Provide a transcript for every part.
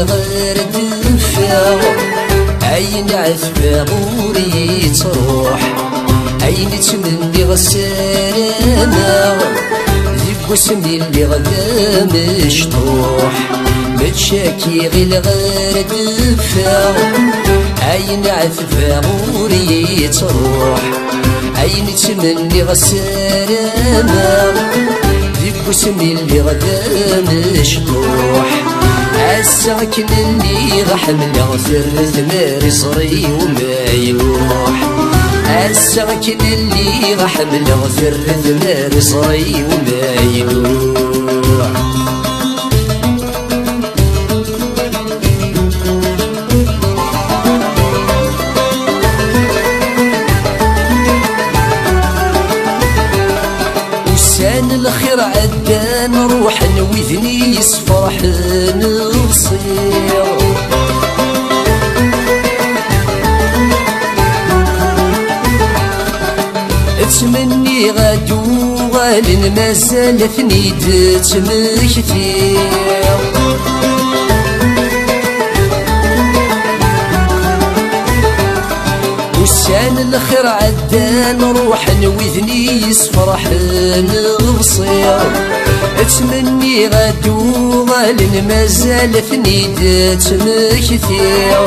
غير دفا عين عذبة غوري تروح عين تمني غسالة ذيب وسمي اللي غدا مشطوح متشاكي غير دفا عين عذبة غوري تروح عين تمني غسالة ذيب وسمي اللي غدا مشطوح عالساكن اللي غحمل غفر ثماري صري وما يلوح عالساكن اللي غحمل غفر ثماري صري وما يلوح وسان الخير عدان نروح نوذني يصفرح نصير اتمني غادو غالن مازال ثنيد تمكثير وسان الخير عدان نروح نوذني يصفرح نصير اتمني غادو غالن مازال ثنيد تمكثير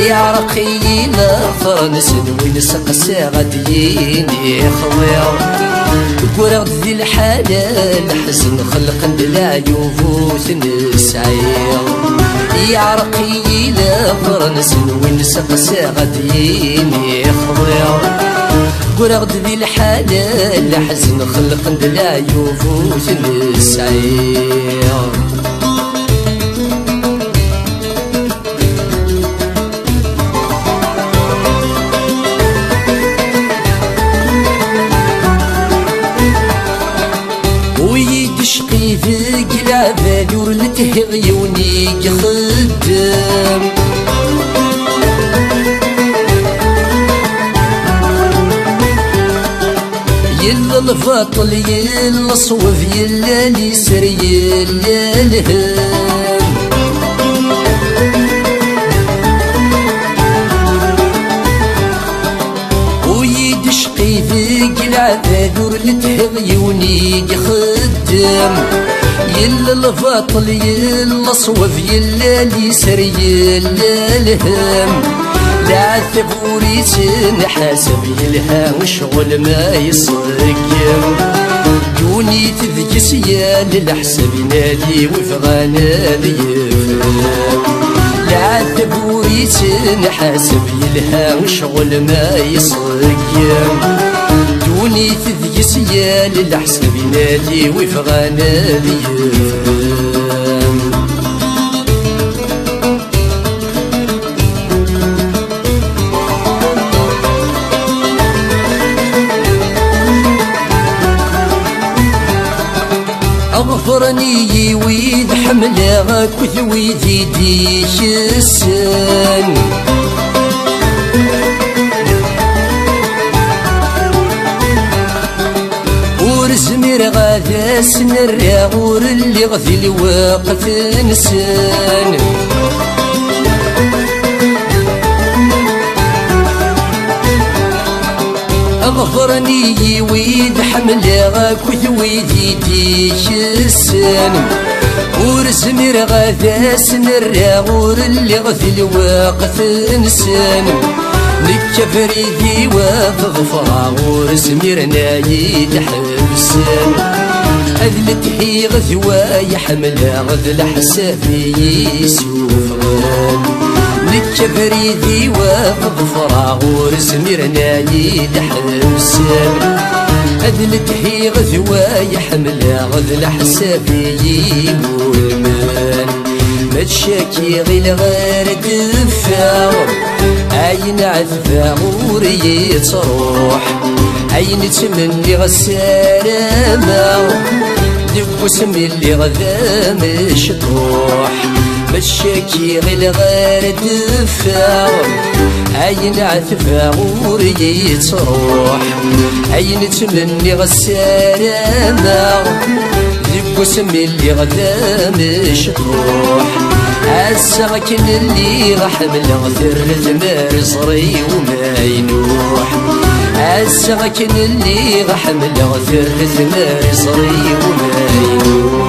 يا رقينا فرنس وين سقسا غاديني خويا قرغ ذي الحلال حزن خلق ندلع يوفوث نسعير يا رقينا فرنس وين سقسا غاديني خويا قرغ ذي الحلال حزن خلق ندلع يوفوث نسعير شقي ذيك العباد ورلته غيوني خدام يلا الفاطل يلا الصوف يلا اليسر يلا الهام ويد شقي ذيك العباد ورلته غيوني خدام يلا الفاطل يلا الصوف يلا اليسر يلا الهام لا عذب وريت نحاسب يلها وشغل ما يصقم دوني تذكس يا للحسب نادي وفغانا يفهم لا عذب وريت نحاسب يلها وشغل ما يصقم دوني تذكس يا للحسب نادي وفغانا يفهم أغفرني ويد حملة كثوي ذيدي السن ورزمير غادا سنرى غور اللي غفي الوقت نسان أغفرني ويد حملة كثوي ذيدي السن ورزمير غادا سنرى غور اللي غفي الوقت نسان نكفري ذي وفغفرا ورزمير نايد حبسان أذلت حي غذوا يحملها غذل حسابي يسوفغان نكفري ذي وفغفرا ورزمير نايد حبسان أذلت حي غذوا يحملها غذل حسابي يمولمان ما تشاكي غير دفا عين عذبة غوري تروح عين تمني غسالة دب وسمي اللي غدا مشطوح مشاكي غير دفا عين عذبة غوري تروح عين تمني غسالة دب وسمي اللي غدا مشطوح الساكن اللي غحمل غثر ثمار صري وما ينوح الساكن اللي غحمل غثر ثمار صري وما ينوح